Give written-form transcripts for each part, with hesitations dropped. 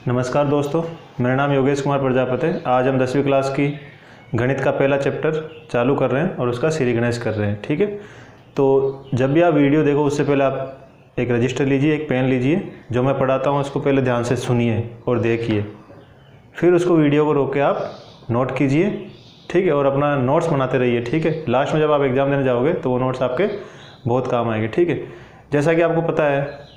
नमस्कार दोस्तों, मेरा नाम योगेश कुमार प्रजापति है। आज हम 10वीं क्लास की गणित का पहला चैप्टर चालू कर रहे हैं और उसका सीरी गणेश कर रहे हैं। ठीक है, तो जब भी आप वीडियो देखो उससे पहले आप एक रजिस्टर लीजिए, एक पेन लीजिए, जो मैं पढ़ाता हूँ उसको पहले ध्यान से सुनिए और देखिए, फिर उसको वीडियो को रोक के आप नोट कीजिए। ठीक है, और अपना नोट्स बनाते रहिए। ठीक है, लास्ट में जब आप एग्ज़ाम देने जाओगे तो वो नोट्स आपके बहुत काम आएंगे। ठीक है, जैसा कि आपको पता है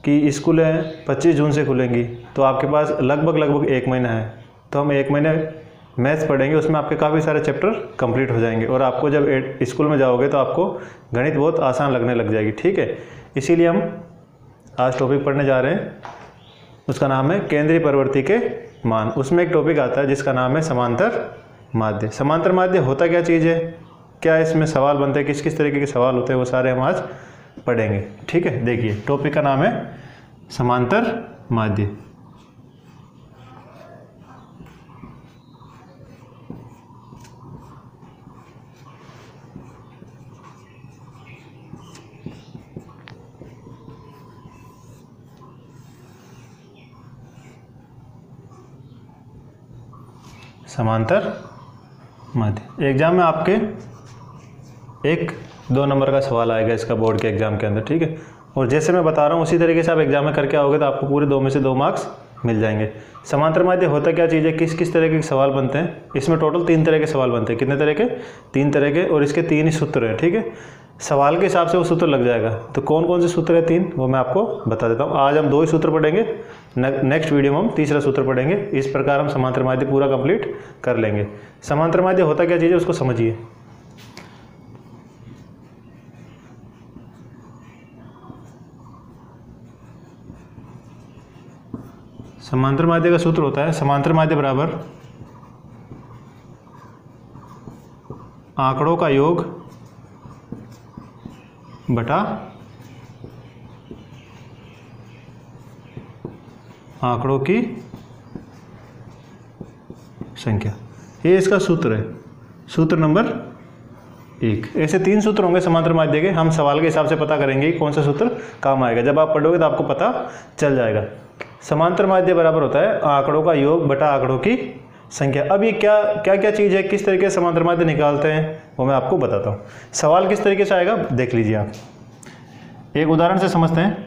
कि स्कूलें 25 जून से खुलेंगी, तो आपके पास लगभग 1 महीना है। तो हम 1 महीने मैथ्स पढ़ेंगे, उसमें आपके काफ़ी सारे चैप्टर कंप्लीट हो जाएंगे और आपको जब स्कूल में जाओगे तो आपको गणित बहुत आसान लगने लग जाएगी। ठीक है, इसीलिए हम आज टॉपिक पढ़ने जा रहे हैं, उसका नाम है केंद्रीय परिवर्ती के मान। उसमें एक टॉपिक आता है जिसका नाम है समांतर माध्य। समांतर माध्य होता क्या चीज़ है, क्या इसमें सवाल बनते हैं, किस किस तरीके के सवाल होते हैं, वो सारे हम आज पढ़ेंगे। ठीक है, देखिए टॉपिक का नाम है समांतर माध्य। समांतर माध्य एग्जाम में आपके 1-2 नंबर का सवाल आएगा इसका बोर्ड के एग्जाम के अंदर। ठीक है, और जैसे मैं बता रहा हूँ उसी तरीके से आप एग्जाम में करके आओगे तो आपको पूरे 2 में से 2 मार्क्स मिल जाएंगे। समांतर माध्य होता क्या चीज़ है, किस किस तरीके के सवाल बनते हैं, इसमें टोटल 3 तरह के सवाल बनते हैं। कितने तरह के? 3 तरह के, और इसके 3 ही सूत्र हैं। ठीक है, सवाल के हिसाब से वो सूत्र लग जाएगा। तो कौन कौन से सूत्र है 3, वो मैं आपको बता देता हूँ। आज हम 2 ही सूत्र पढ़ेंगे, नेक्स्ट वीडियो में हम तीसरा सूत्र पढ़ेंगे। इस प्रकार हम समांतर माध्य पूरा कंप्लीट कर लेंगे। समांतर माध्य होता क्या चीज़ है उसको समझिए। समांतर माध्य का सूत्र होता है समांतर माध्य बराबर आंकड़ों का योग बटा आंकड़ों की संख्या। ये इसका सूत्र है, सूत्र नंबर 1। ऐसे 3 सूत्र होंगे समांतर माध्य के। हम सवाल के हिसाब से पता करेंगे कि कौन सा सूत्र काम आएगा। जब आप पढ़ोगे तो आपको पता चल जाएगा। समांतर माध्य बराबर होता है आंकड़ों का योग बटा आंकड़ों की संख्या। अब ये क्या क्या चीज़ है, किस तरीके से समांतर माध्य निकालते हैं वो मैं आपको बताता हूँ। सवाल किस तरीके से आएगा देख लीजिए आप, एक उदाहरण से समझते हैं।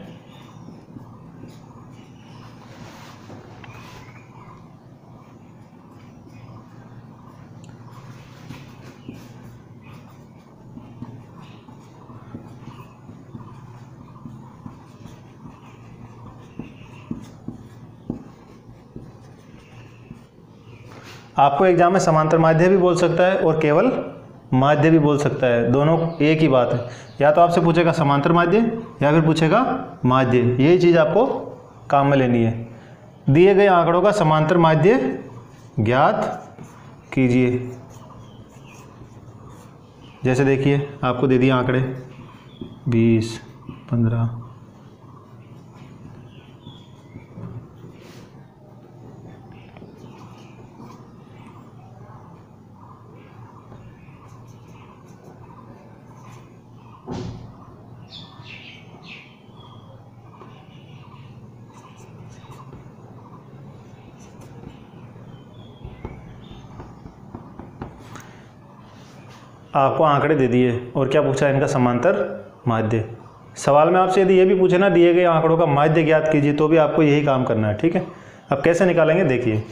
आपको एग्जाम में समांतर माध्य भी बोल सकता है और केवल माध्य भी बोल सकता है, दोनों एक ही बात है। या तो आपसे पूछेगा समांतर माध्य या फिर पूछेगा माध्य, यही चीज़ आपको काम में लेनी है। दिए गए आंकड़ों का समांतर माध्य ज्ञात कीजिए। जैसे देखिए आपको दे दिए आंकड़े 20, 15, आपको आंकड़े दे दिए और क्या पूछा है इनका समांतर माध्य। सवाल में आपसे यदि ये भी पूछे ना दिए गए आंकड़ों का माध्य ज्ञात कीजिए, तो भी आपको यही काम करना है। ठीक है, अब कैसे निकालेंगे देखिए।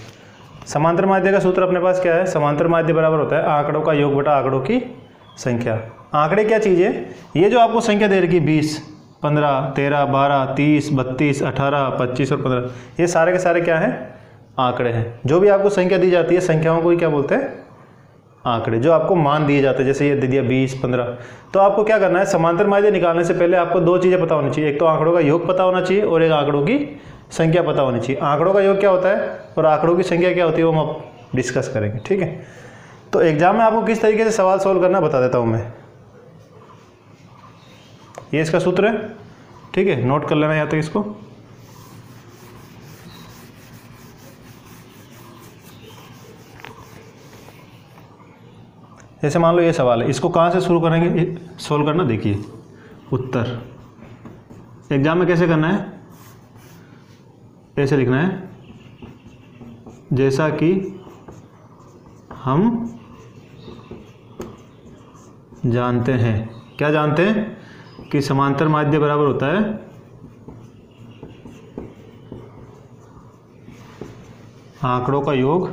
समांतर माध्य का सूत्र अपने पास क्या है, समांतर माध्य बराबर होता है आंकड़ों का योग बटा आंकड़ों की संख्या। आंकड़े क्या चीज़ है, ये जो आपको संख्या दे रखी 20, 15, 13, 12, 30, 32, 18, 25 और 15, ये सारे के सारे क्या हैं, आंकड़े हैं। जो भी आपको संख्या दी जाती है संख्याओं को ही क्या बोलते हैं, आंकड़े। जो आपको मान दिए जाते हैं, जैसे ये दे दिया 20, 15, तो आपको क्या करना है, समांतर माध्य निकालने से पहले आपको 2 चीज़ें पता होनी चाहिए। एक तो आंकड़ों का योग पता होना चाहिए और एक आंकड़ों की संख्या पता होनी चाहिए। आंकड़ों का योग क्या होता है और आंकड़ों की संख्या क्या होती है वो हम अब डिस्कस करेंगे। ठीक है, तो एग्जाम में आपको किस तरीके से सवाल सॉल्व करना बता देता हूँ मैं। ये इसका सूत्र है। ठीक है, नोट कर लेना यहाँ तक इसको। जैसे मान लो ये सवाल है, इसको कहाँ से शुरू करेंगे सोल्व करना, देखिए उत्तर। एग्जाम में कैसे करना है, ऐसे लिखना है जैसा कि हम जानते हैं, क्या जानते हैं कि समांतर माध्य बराबर होता है आंकड़ों का योग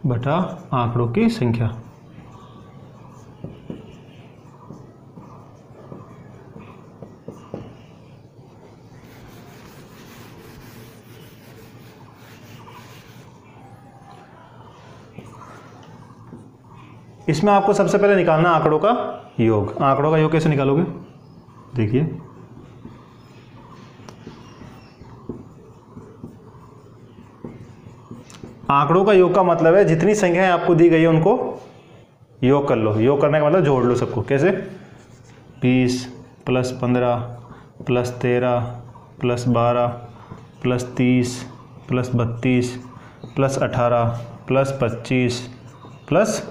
बटा आंकड़ों की संख्या। इसमें आपको सबसे पहले निकालना आंकड़ों का योग। आंकड़ों का योग कैसे निकालोगे? देखिए, आंकड़ों का योग का मतलब है जितनी संख्याएं आपको दी गई है उनको योग कर लो। योग करने का मतलब जोड़ लो सबको। कैसे? 20 + 15 + 13 + 12 + 30 + 32 + 18 + 25 +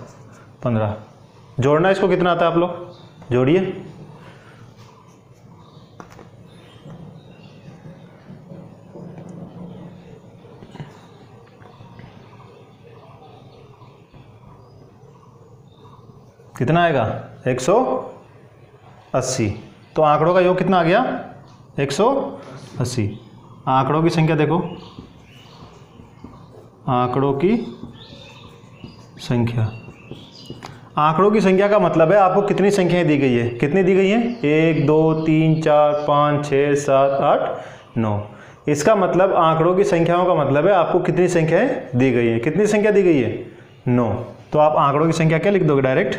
15। जोड़ना इसको कितना आता है आप लोग? जोड़िए। कितना आएगा? 180। तो आंकड़ों का योग कितना आ गया? 180। आंकड़ों की संख्या देखो, आंकड़ों की संख्या। आंकड़ों की संख्या का मतलब है आपको कितनी संख्याएं दी गई है। कितनी दी गई है? 1 2 3 4 5 6 7 8 9। इसका मतलब आंकड़ों की संख्याओं का मतलब है आपको कितनी संख्याएं दी गई है। कितनी संख्या दी गई है? 9। तो आप आंकड़ों की संख्या क्या लिख दोगे? डायरेक्ट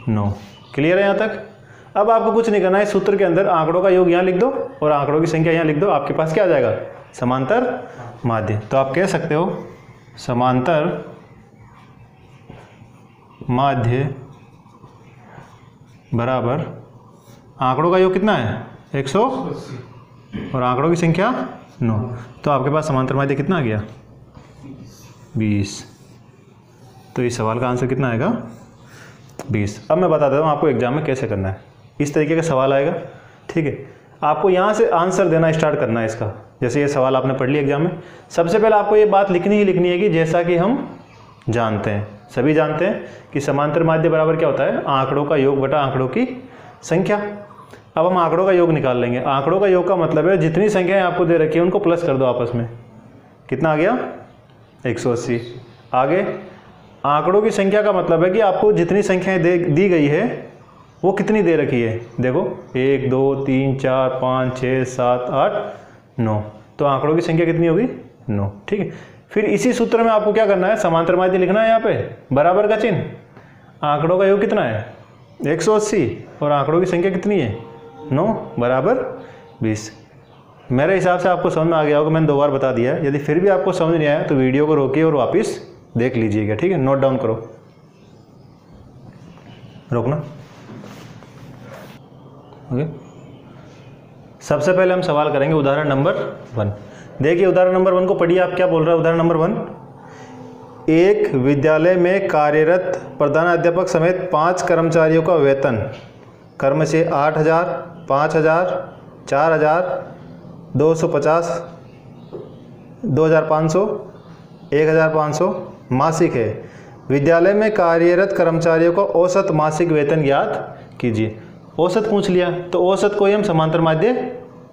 9। क्लियर है यहाँ तक? अब आपको कुछ नहीं करना है। सूत्र के अंदर आंकड़ों का योग यहाँ लिख दो और आंकड़ों की संख्या यहाँ लिख दो। आपके पास क्या आ जाएगा? समांतर माध्य। तो आप कह सकते हो समांतर माध्य बराबर आंकड़ों का योग कितना है? 180 और आंकड़ों की संख्या 9। तो आपके पास समांतर माध्य कितना आ गया? 20। तो इस सवाल का आंसर कितना आएगा? 20। अब मैं बता देता हूँ आपको एग्जाम में कैसे करना है। इस तरीके का सवाल आएगा, ठीक है। आपको यहाँ से आंसर देना स्टार्ट करना है इसका। जैसे ये सवाल आपने पढ़ लिया एग्जाम में, सबसे पहले आपको ये बात लिखनी ही लिखनी है कि जैसा कि हम जानते हैं, सभी जानते हैं कि समांतर माध्य बराबर क्या होता है? आंकड़ों का योग बटा आंकड़ों की संख्या। अब हम आंकड़ों का योग निकाल लेंगे। आंकड़ों का योग का मतलब है जितनी संख्याएं आपको दे रखी है उनको प्लस कर दो आपस में। कितना आ गया? 180। आगे आंकड़ों की संख्या का मतलब है कि आपको जितनी संख्याएं दी गई है वो कितनी दे रखी है। देखो 1 2 3 4 5 6 7 8 9। तो आंकड़ों की संख्या कितनी होगी? 9। ठीक है। फिर इसी सूत्र में आपको क्या करना है? समांतर माध्य लिखना है यहाँ पे, बराबर का चिन्ह। आंकड़ों का योग कितना है? 180 और आंकड़ों की संख्या कितनी है? 9 बराबर 20। मेरे हिसाब से आपको समझ में आ गया होगा। मैंने 2 बार बता दिया है। यदि फिर भी आपको समझ नहीं आया तो वीडियो को रोकिए और वापस देख लीजिएगा, ठीक है। नोट डाउन करो, रोकना। ओके। सबसे पहले हम सवाल करेंगे उदाहरण नंबर 1। देखिए उदाहरण नंबर 1 को पढ़िए। आप क्या बोल रहे हैं? उदाहरण नंबर 1, एक विद्यालय में कार्यरत प्रधानाध्यापक समेत 5 कर्मचारियों का वेतन कर्म से 8,000, 5,000, 4,000, 250, 2,500, 1,500 मासिक है। विद्यालय में कार्यरत कर्मचारियों का औसत मासिक वेतन ज्ञात कीजिए। औसत पूछ लिया तो औसत को ही हम समांतर माध्य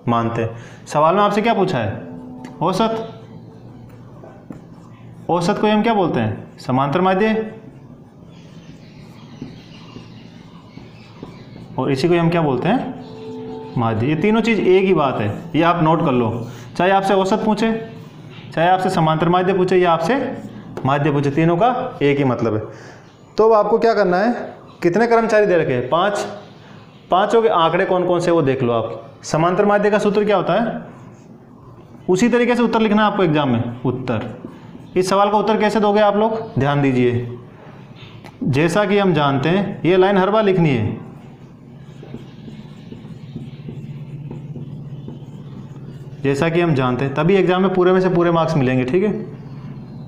मानते हैं। सवाल में आपसे क्या पूछा है? औसत। औसत को हम क्या बोलते हैं? समांतर माध्य। और इसी को हम क्या बोलते हैं? माध्य। ये तीनों चीज एक ही बात है, ये आप नोट कर लो। चाहे आपसे औसत पूछे, चाहे आपसे समांतर माध्य पूछे या आपसे माध्य पूछे, तीनों का एक ही मतलब है। तो आपको क्या करना है? कितने कर्मचारी दे रखे हैं? 5। पांचों के आंकड़े कौन कौन से वो देख लो आप। समांतर माध्य का सूत्र क्या होता है? उसी तरीके से उत्तर लिखना है आपको एग्जाम में। उत्तर, इस सवाल का उत्तर कैसे दोगे आप लोग? ध्यान दीजिए। जैसा कि हम जानते हैं, ये लाइन हर बार लिखनी है। जैसा कि हम जानते हैं, तभी एग्जाम में पूरे में से पूरे मार्क्स मिलेंगे, ठीक है।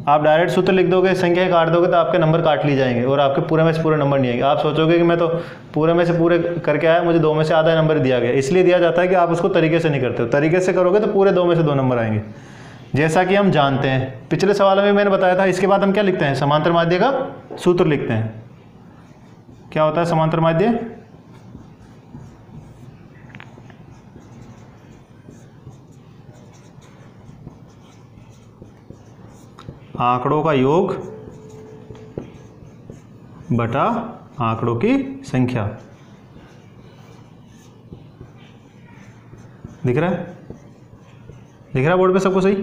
आप डायरेक्ट सूत्र लिख दोगे, संख्या काट दोगे तो आपके नंबर काट लिए जाएंगे और आपके पूरे में से पूरे नंबर नहीं आएंगे। आप सोचोगे कि मैं तो पूरे में से पूरे करके आया, मुझे 2 में से आधा नंबर दिया गया। इसलिए दिया जाता है कि आप उसको तरीके से नहीं करते हो। तरीके से करोगे तो पूरे 2 में से 2 नंबर आएंगे, जैसा कि हम जानते हैं। पिछले सवाल में मैंने बताया था। इसके बाद हम क्या लिखते हैं? समांतर माध्य का सूत्र लिखते हैं। क्या होता है समांतर माध्य? आंकड़ों का योग बटा आंकड़ों की संख्या। दिख रहा है? दिख रहा है बोर्ड पे सबको सही?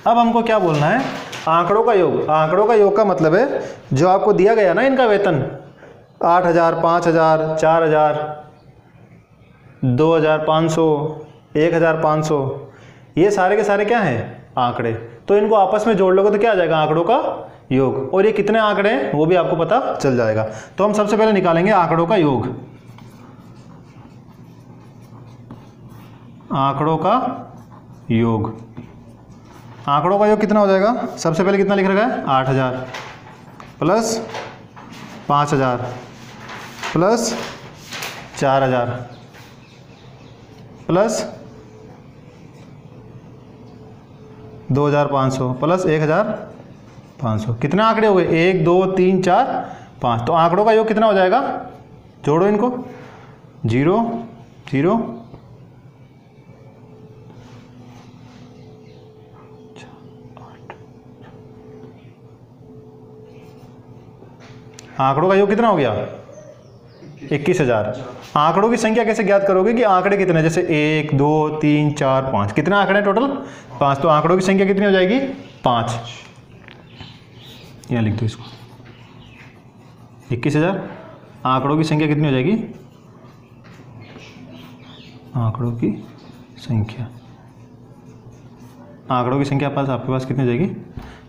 अब हमको क्या बोलना है? आंकड़ों का योग। आंकड़ों का योग का मतलब है जो आपको दिया गया ना, इनका वेतन 8,000, 5,000, 4,000, 2,500, 1,500, ये सारे के सारे क्या हैं? आंकड़े। तो इनको आपस में जोड़ लोगे तो क्या आ जाएगा? आंकड़ों का योग। और ये कितने आंकड़े हैं वो भी आपको पता चल जाएगा। तो हम सबसे पहले निकालेंगे आंकड़ों का योग। आंकड़ों का योग। आंकड़ों का योग कितना हो जाएगा? सबसे पहले कितना लिख रखा है? 8,000 प्लस 5,000 प्लस 4,000 प्लस 2,500 प्लस 1,500। कितने आंकड़े हो गए? 1, 2, 3, 4, 5। तो आंकड़ों का योग कितना हो जाएगा? जोड़ो इनको। 0, 0, 8। आंकड़ों का योग कितना हो गया? 21,000। आंकड़ों की संख्या कैसे ज्ञात करोगे कि आंकड़े कितने? जैसे 1, 2, 3, 4, 5। कितने आंकड़े टोटल? 5। तो आंकड़ों की संख्या कितनी हो जाएगी? 5। यहाँ लिख दो इसको। 21,000। आंकड़ों की संख्या कितनी हो जाएगी? आंकड़ों की संख्या, आंकड़ों की संख्या आपके पास कितनी हो जाएगी?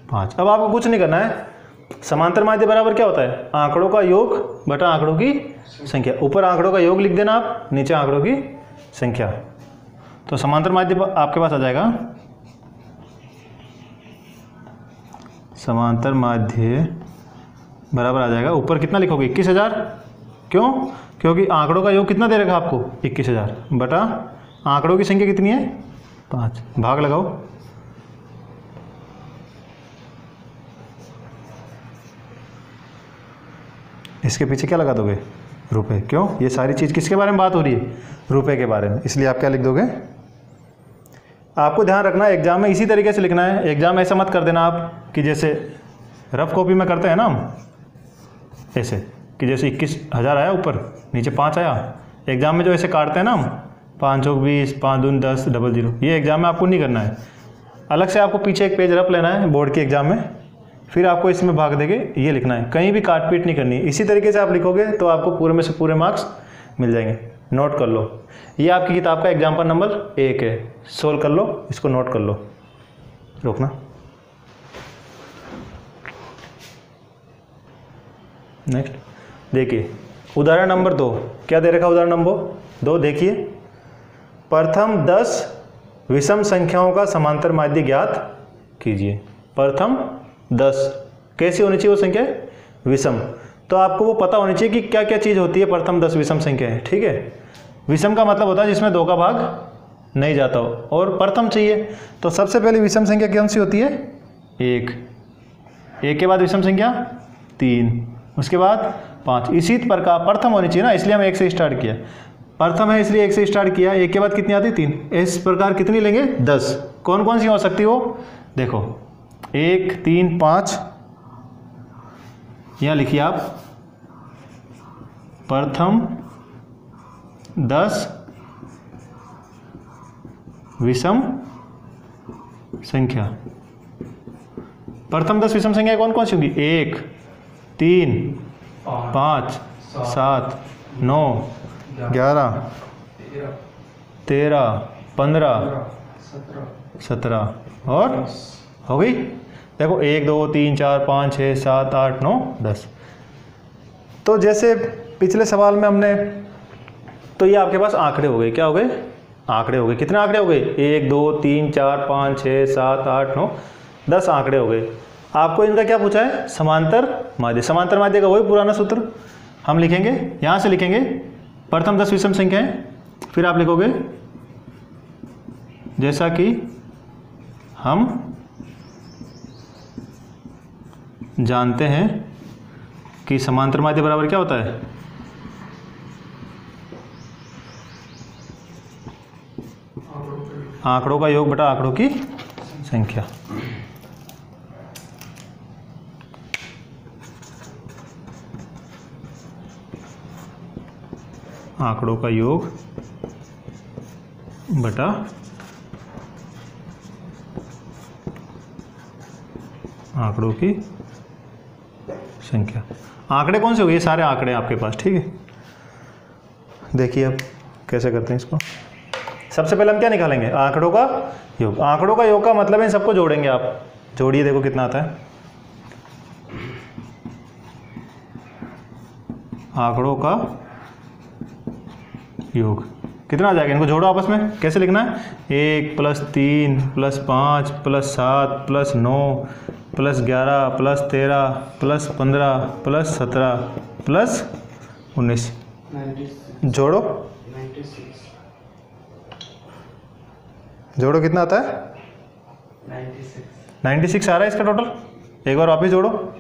5। अब आपको कुछ नहीं करना है। समांतर माध्य बराबर क्या होता है? आंकड़ों का योग बटा आंकड़ों की संख्या। ऊपर आंकड़ों का योग लिख देना आप, नीचे आंकड़ों की संख्या। तो समांतर माध्य आपके पास आ जाएगा, समांतर माध्य बराबर आ जाएगा, ऊपर कितना लिखोगे? 21,000। क्यों? क्योंकि आंकड़ों का योग कितना दे रखा आपको? 21,000 बटा आंकड़ों की संख्या कितनी है? 5। भाग लगाओ। इसके पीछे क्या लगा दोगे? रुपए। क्यों? ये सारी चीज़ किसके बारे में बात हो रही है? रुपए के बारे में। इसलिए आप क्या लिख दोगे? आपको ध्यान रखना एग्जाम में इसी तरीके से लिखना है। एग्जाम में ऐसा मत कर देना आप कि जैसे रफ कॉपी में करते हैं ना हम, ऐसे कि जैसे 21,000 आया, ऊपर नीचे 5 आया। एग्जाम में जो ऐसे काटते हैं ना हम, 5 चौक 20, 5 दून 10, 00, ये एग्जाम में आपको नहीं करना है। अलग से आपको पीछे एक पेज रफ लेना है बोर्ड के एग्जाम में, फिर आपको इसमें भाग देके ये लिखना है। कहीं भी काट पीट नहीं करनी है। इसी तरीके से आप लिखोगे तो आपको पूरे में से पूरे मार्क्स मिल जाएंगे। नोट कर लो, ये आपकी किताब का एग्जाम्पल नंबर 1 है। सोल्व कर लो, इसको नोट कर लो। रोकना। नेक्स्ट देखिए उदाहरण नंबर 2। क्या दे रखा उदाहरण नंबर 2? देखिए, प्रथम 10 विषम संख्याओं का समांतर माध्य ज्ञात कीजिए। प्रथम 10 कैसी होनी चाहिए वो संख्या? विषम। तो आपको वो पता होनी चाहिए कि क्या क्या चीज़ होती है प्रथम 10 विषम संख्या है। ठीक है, विषम का मतलब होता है जिसमें 2 का भाग नहीं जाता हो, और प्रथम चाहिए। तो सबसे पहले विषम संख्या कौन सी होती है? 1। 1 के बाद विषम संख्या 3, उसके बाद 5। इसी प्रकार प्रथम होनी चाहिए ना, इसलिए हम 1 से स्टार्ट किया। प्रथम है इसलिए 1 से स्टार्ट किया। 1 के बाद कितनी आती है? 3। इस प्रकार कितनी लेंगे? 10। कौन कौन सी हो सकती है वो? देखो 1, 3, 5। यहाँ लिखिए आप, प्रथम 10 विषम संख्या। प्रथम 10 विषम संख्या कौन कौन सी होंगी? 1, 3, 5, 7, 9, 11, 13, 15, 17 और हो गई। देखो 1, 2, 3, 4, 5, 6, 7, 8, 9, 10। तो जैसे पिछले सवाल में हमने, तो ये आपके पास आंकड़े हो गए। क्या हो गए? आंकड़े हो गए। कितने आंकड़े हो गए? 1 2 3 4 5 6 7 8 9 10 आंकड़े हो गए। आपको इनका क्या पूछा है? समांतर माध्य। समांतर माध्य का वही पुराना सूत्र हम लिखेंगे, यहाँ से लिखेंगे प्रथम 10 विषम संख्याएं, फिर आप लिखोगे जैसा कि हम जानते हैं कि समांतर माध्य बराबर क्या होता है? आंकड़ों का योग बटा आंकड़ों की संख्या। आंकड़ों का योग बटा आंकड़ों की संख्या। आंकड़े कौन से हो गए? ये सारे आंकड़े आपके पास, ठीक है। देखिए अब कैसे करते हैं इसको। सबसे पहले हम क्या निकालेंगे? आंकड़ों का योग। आंकड़ों का योग का मतलब इन सबको जोड़ेंगे आप। जोड़िए, देखो कितना आता है। आंकड़ों का योग कितना आ जाएगा? इनको जोड़ो आपस में। कैसे लिखना है? 1 + 3 + 5 + 7 + 9 + 11 + 13 + 15 + 17 + 19। जोड़ो, जोड़ो कितना आता है? 96 आ रहा है इसका टोटल। एक बार वापस जोड़ो।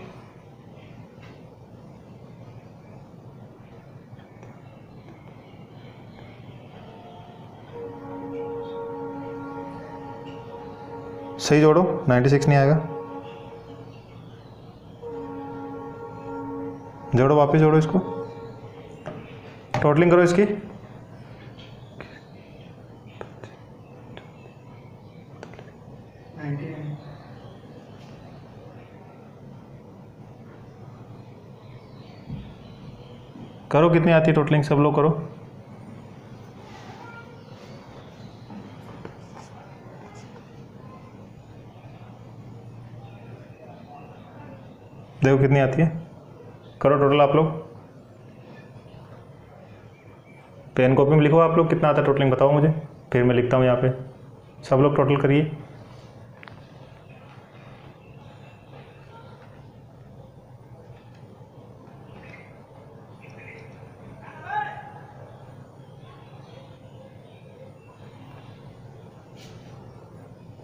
सही जोड़ो, 96 नहीं आएगा। जोड़ो, वापस जोड़ो इसको, टोटलिंग करो इसकी। करो, कितनी आती है टोटलिंग? सब लोग करो। देखो कितनी आती है, करो टोटल आप लोग। पेन कॉपी में लिखो आप लोग कितना आता है टोटलिंग, बताओ मुझे, फिर मैं लिखता हूँ यहाँ पे। सब लोग टोटल करिए।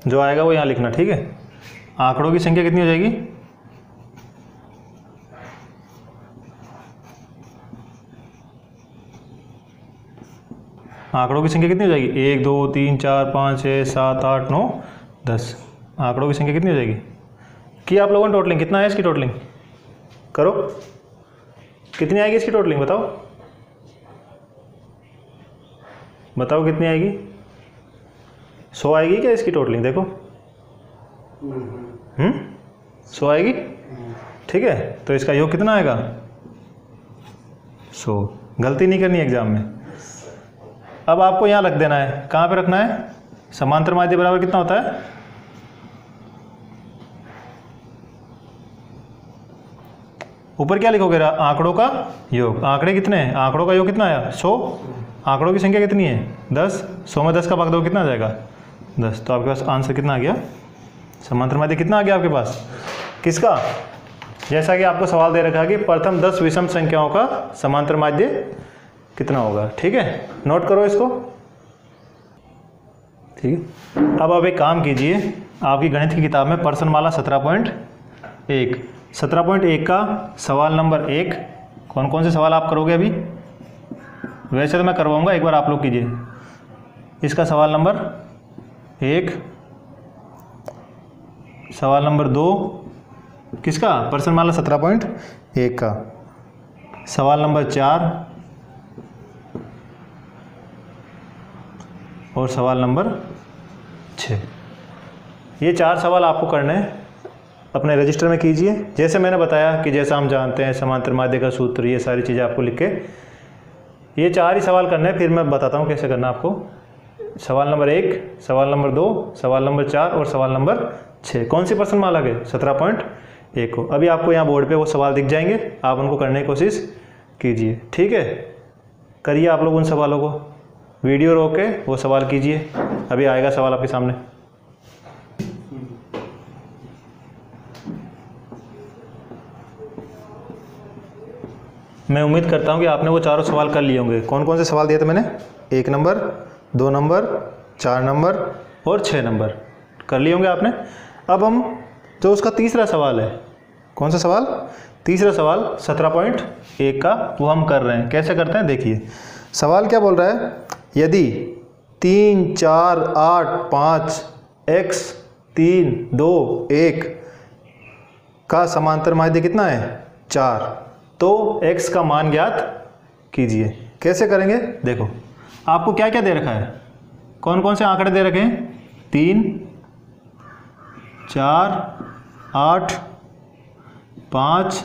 जो आएगा वो यहाँ लिखना, ठीक है। आंकड़ों की संख्या कितनी हो जाएगी? आंकड़ों की संख्या कितनी हो जाएगी? 1 2 3 4 5 6 7 8 9 10। आंकड़ों की संख्या कितनी हो जाएगी? कि आप लोगों ने टोटलिंग, कितना है इसकी टोटलिंग? करो, कितनी आएगी इसकी टोटलिंग? बताओ बताओ कितनी आएगी? 100 आएगी क्या इसकी टोटलिंग? देखो 100 आएगी, ठीक है। तो इसका योग कितना आएगा? 100। गलती नहीं करनी एग्जाम में। अब आपको यहाँ रख देना है। कहाँ पे रखना है? समांतर माध्य बराबर कितना होता है? ऊपर क्या लिखोगे? आंकड़ों का योग। आंकड़े कितने हैं? आंकड़ों का योग कितना आया? 100। आंकड़ों की संख्या कितनी है? 10। 100 में 10 का भाग दो, कितना आ जाएगा? 10। तो आपके पास आंसर कितना आ गया? समांतर माध्य कितना आ गया आपके पास? किसका? जैसा कि आपको सवाल दे रखा है कि प्रथम 10 विषम संख्याओं का समांतर माध्य कितना होगा, ठीक है। नोट करो इसको, ठीक है। अब आप एक काम कीजिए, आपकी गणित की किताब में प्रश्नमाला 17.1 का सवाल नंबर 1, कौन कौन से सवाल आप करोगे अभी? वैसे तो मैं करवाऊंगा, एक बार आप लोग कीजिए। इसका सवाल नंबर 1, सवाल नंबर 2 किसका? प्रश्नमाला 17.1 का। सवाल नंबर 4 और सवाल नंबर 6। ये 4 सवाल आपको करने हैं, अपने रजिस्टर में कीजिए। जैसे मैंने बताया कि जैसा हम जानते हैं समांतर माध्य का सूत्र, ये सारी चीज़ें आपको लिख के ये 4 ही सवाल करने हैं। फिर मैं बताता हूँ कैसे करना आपको। सवाल नंबर 1, सवाल नंबर 2, सवाल नंबर 4 और सवाल नंबर 6। कौन सी प्रश्नमाला के? 17.1 को। अभी आपको यहाँ बोर्ड पे वो सवाल दिख जाएंगे, आप उनको करने की कोशिश कीजिए, ठीक है। करिए आप लोग उन सवालों को। वीडियो रोक के वो सवाल कीजिए, अभी आएगा सवाल आपके सामने। मैं उम्मीद करता हूँ कि आपने वो चारों सवाल कर लिए होंगे। कौन कौन से सवाल दिए थे मैंने? 1 नंबर, 2 नंबर, 4 नंबर और 6 नंबर कर लिए होंगे आपने। अब हम जो उसका तीसरा सवाल है, कौन सा सवाल? तीसरा सवाल 17.1 का वो हम कर रहे हैं। कैसे करते हैं देखिए। सवाल क्या बोल रहा है? यदि 3, 4, 8, 5 x 3, 2, 1 का समांतर माध्य कितना है? 4, तो x का मान ज्ञात कीजिए। कैसे करेंगे देखो, आपको क्या क्या दे रखा है, कौन कौन से आंकड़े दे रखे हैं? 3, 4, 8, 5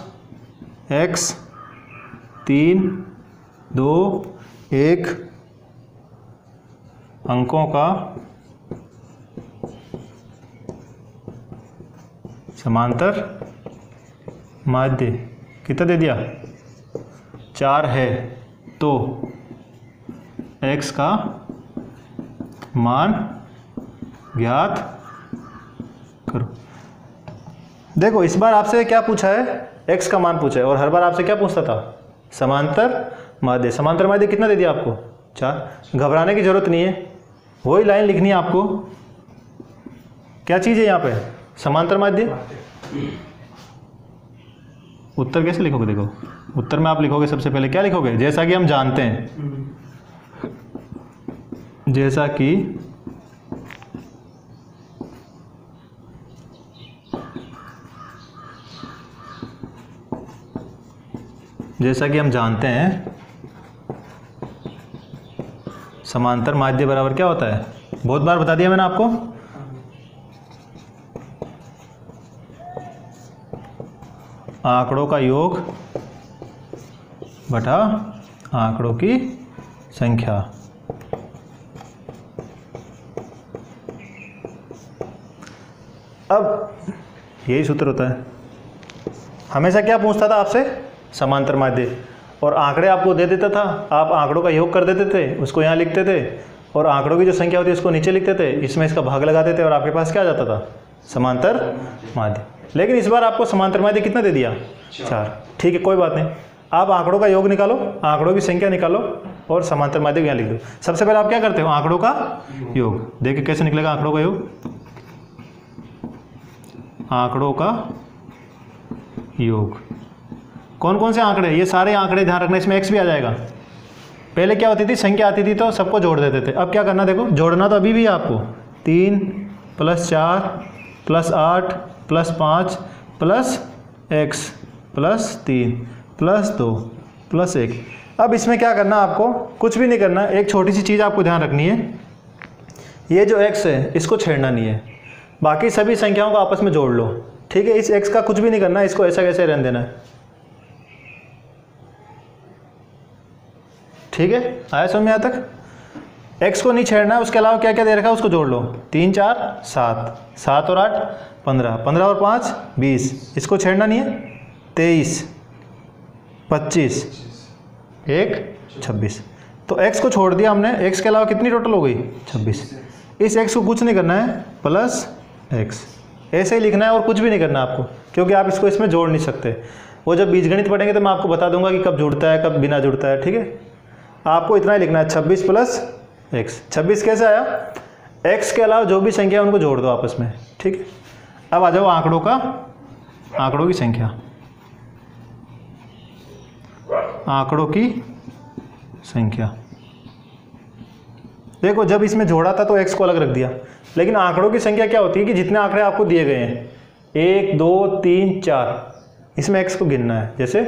x 3, 2, 1 अंकों का समांतर माध्य कितना दे दिया? 4 है, तो x का मान ज्ञात करो। देखो इस बार आपसे क्या पूछा है? x का मान पूछा है, और हर बार आपसे क्या पूछता था? समांतर माध्य। समांतर माध्य कितना दे दिया आपको? 4। घबराने की जरूरत नहीं है, वही लाइन लिखनी है आपको। क्या चीज़ है यहाँ पे? समांतर माध्य। उत्तर कैसे लिखोगे? देखो उत्तर में आप लिखोगे सबसे पहले क्या लिखोगे? जैसा कि हम जानते हैं, जैसा कि हम जानते हैं समांतर माध्य बराबर क्या होता है? बहुत बार बता दिया मैंने आपको। आंकड़ों का योग बटा आंकड़ों की संख्या। अब यही सूत्र होता है। हमेशा क्या पूछता था आपसे? समांतर माध्य, और आंकड़े आपको दे देता था, आप आंकड़ों का योग कर देते थे, उसको यहाँ लिखते थे, और आंकड़ों की जो संख्या होती है उसको नीचे लिखते थे, इसमें इसका भाग लगाते थे, और आपके पास क्या आ जाता था? समांतर माध्य। लेकिन इस बार आपको समांतर माध्य कितना दे दिया? 4। ठीक है, कोई बात नहीं। आप आंकड़ों का योग निकालो, आंकड़ों की संख्या निकालो, और समांतर माध्य यहाँ लिख दो। सबसे पहले आप क्या करते हो? आंकड़ों का योग। देखिए कैसे निकलेगा आंकड़ों का योग। आंकड़ों का योग कौन कौन से आंकड़े? ये सारे आंकड़े ध्यान रखना, इसमें x भी आ जाएगा। पहले क्या होती थी? संख्या आती थी तो सबको जोड़ देते थे। अब क्या करना? देखो जोड़ना तो अभी भी है आपको। 3 + 4 + 8 + 5 + x + 3 + 2 + 1। अब इसमें क्या करना आपको? कुछ भी नहीं करना। एक छोटी सी चीज़ आपको ध्यान रखनी है, ये जो x है इसको छेड़ना नहीं है, बाकी सभी संख्याओं को आपस में जोड़ लो। ठीक है, इस x का कुछ भी नहीं करना, इसको ऐसा कैसे रहने देना है। ठीक है, आया समझ में? यहाँ तक x को नहीं छेड़ना है, उसके अलावा क्या क्या दे रखा है उसको जोड़ लो। 3, 4, 7, 7 और 8 15, 15 और 5 20, इसको छेड़ना नहीं है। 23, 25, 1 26। तो x को छोड़ दिया हमने, x के अलावा कितनी टोटल हो गई? 26। इस x को कुछ नहीं करना है, प्लस x ऐसे ही लिखना है, और कुछ भी नहीं करना आपको, क्योंकि आप इसको इसमें जोड़ नहीं सकते। वो जब बीजगणित पढ़ेंगे तो मैं आपको बता दूंगा कि कब जुड़ता है कब बिना जुड़ता है। ठीक है, आपको इतना ही लिखना है, 26 + x। 26 कैसे आया? x के अलावा जो भी संख्या है उनको जोड़ दो आपस में। ठीक है, अब आ जाओ आंकड़ों की संख्या। आंकड़ों की संख्या देखो, जब इसमें जोड़ा था तो x को अलग रख दिया, लेकिन आंकड़ों की संख्या क्या होती है कि जितने आंकड़े आपको दिए गए हैं 1 2 3 4, इसमें x को गिनना है। जैसे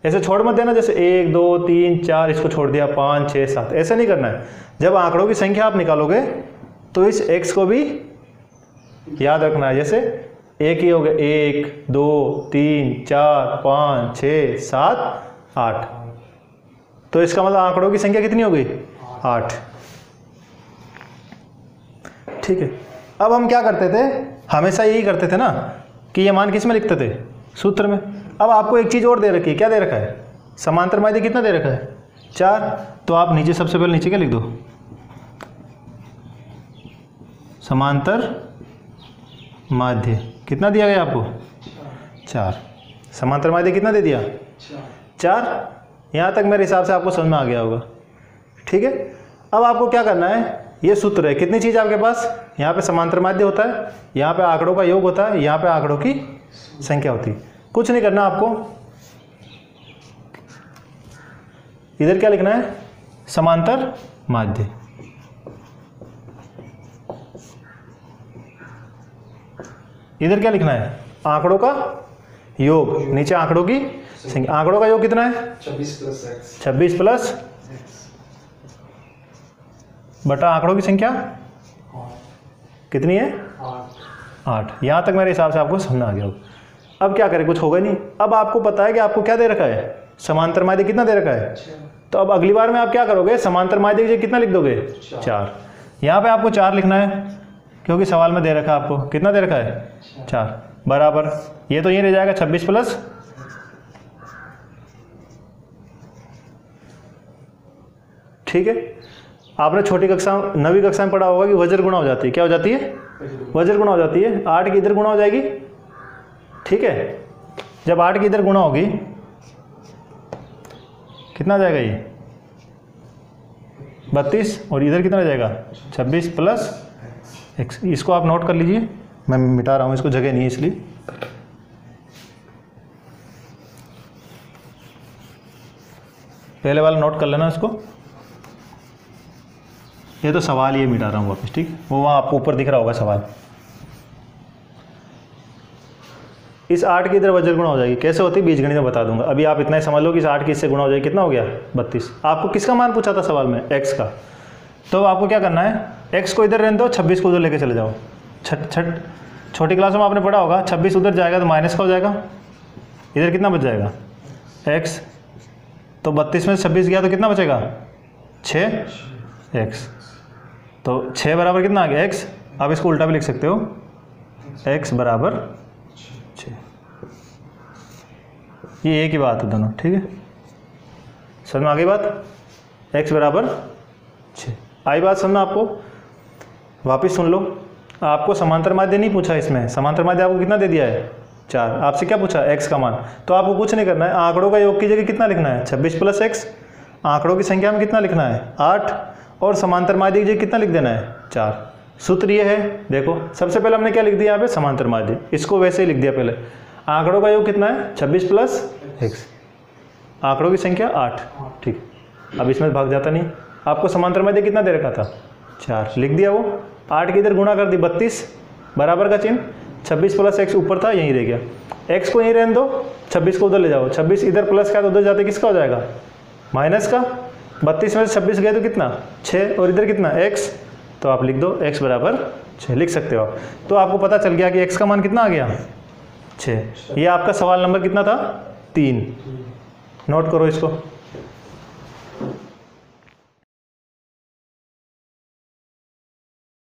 ऐसे छोड़ मत देना, जैसे 1 2 3 4 इसको छोड़ दिया, 5 6 7, ऐसे नहीं करना है। जब आंकड़ों की संख्या आप निकालोगे तो इस x को भी याद रखना है। जैसे एक ही हो गया 1 2 3 4 5 6 7 8, तो इसका मतलब आंकड़ों की संख्या कितनी हो गई? 8। ठीक है, अब हम क्या करते थे? हमेशा यही करते थे ना कि ये मान किस में लिखते थे? सूत्र में। अब आपको एक चीज़ और दे रखी है। क्या दे रखा है? समांतर माध्य कितना दे रखा है? 4। तो आप नीचे सबसे पहले नीचे क्या लिख दो? समांतर माध्य कितना दिया गया आपको? 4। समांतर माध्य कितना दे दिया? 4। यहाँ तक मेरे हिसाब से आपको समझ में आ गया होगा, ठीक है। अब आपको क्या करना है, ये सूत्र है, कितनी चीज़ आपके पास, यहाँ पे समांतर माध्य होता है, यहाँ पे आंकड़ों का योग होता है, यहाँ पे आंकड़ों की संख्या होती है। कुछ नहीं करना आपको, इधर क्या लिखना है, समांतर माध्य। इधर क्या लिखना है, आंकड़ों का योग, नीचे आंकड़ों की संख्या। आंकड़ों का योग कितना है? 26 प्लस बटा आंकड़ों की संख्या कितनी है? 8। यहाँ तक मेरे हिसाब से आपको समझ आ गया होगा। अब क्या करें, कुछ होगा नहीं। अब आपको पता है कि आपको क्या दे रखा है, समांतर माध्य कितना दे रखा है। तो अब अगली बार में आप क्या करोगे, समांतर माध्य की जगह कितना लिख दोगे? 4। यहाँ पे आपको 4 लिखना है, क्योंकि सवाल में दे रखा है आपको, कितना दे रखा है? 4 बराबर, ये तो ये रह जाएगा 26 प्लस, ठीक है। आपने छोटी कक्षा 9वीं कक्षा में पढ़ा होगा कि वज्र गुणा हो जाती है। क्या हो जाती है? वज्र गुणा हो जाती है। 8 की इधर गुणा हो जाएगी, ठीक है। जब 8 की इधर गुणा होगी कितना आ जाएगा, ये 32, और इधर कितना आ जाएगा? 26 प्लस x। इसको आप नोट कर लीजिए, मैं मिटा रहा हूँ इसको, जगह नहीं है इसलिए। पहले वाला नोट कर लेना इसको, ये तो सवाल ये मिटा रहा हूँ वापस, ठीक। वो वहाँ आपको ऊपर दिख रहा होगा सवाल। इस 8 की इधर वज्र गुणा हो जाएगी, कैसे होती है बीजगणित में बता दूंगा। अभी आप इतना ही समझ लो कि इस 8 की इससे गुणा हो जाएगी, कितना हो गया? 32। आपको किसका मान पूछा था सवाल में? x का। तो आपको क्या करना है, x को इधर रहने दो, 26 को उधर लेके चले जाओ। छोटी क्लासों में आपने पढ़ा होगा, 26 उधर जाएगा तो माइनस का हो जाएगा, इधर कितना बच जाएगा? x। तो 32 में 26 गया तो कितना बचेगा? 6x। तो 6 बराबर कितना आ गया? x। आप इसको उल्टा भी लिख सकते हो, x बराबर 6। ये एक ही बात है दोनों, ठीक है। समझ में आ गई बात? x बराबर 6 आई बात समझना आपको। वापिस सुन लो, आपको समांतर माध्य नहीं पूछा इसमें। समांतर माध्य आपको कितना दे दिया है? 4। आपसे क्या पूछा? x का मान। तो आपको कुछ नहीं करना है, आंकड़ों का योग की जगह कितना लिखना है? 26 प्लस x। आंकड़ों की संख्या में कितना लिखना है? 8। और समांतर माध्य की जगह कितना लिख देना है? 4। सूत्र ये है, देखो सबसे पहले हमने क्या लिख दिया यहाँ पे? समांतर माध्य। इसको वैसे ही लिख दिया पहले। आंकड़ों का योग कितना है? 26 प्लस x। आंकड़ों की संख्या 8, ठीक। अब इसमें भाग जाता नहीं। आपको समांतर माध्य कितना दे रखा था? 4 लिख दिया। वो 8 की इधर गुणा कर दी, 32 बराबर का चिन्ह, 26 प्लस x ऊपर था, यहीं रह गया। x को यहीं रहने दो, 26 को उधर ले जाओ। 26 इधर प्लस का तो उधर जाते किसका हो जाएगा? माइनस का। 32 में से 26 गए तो कितना? 6, और इधर कितना? x। तो आप लिख दो x बराबर 6, लिख सकते हो आप। तो आपको पता चल गया कि x का मान कितना आ गया? 6। ये आपका सवाल नंबर कितना था? 3। नोट करो इसको।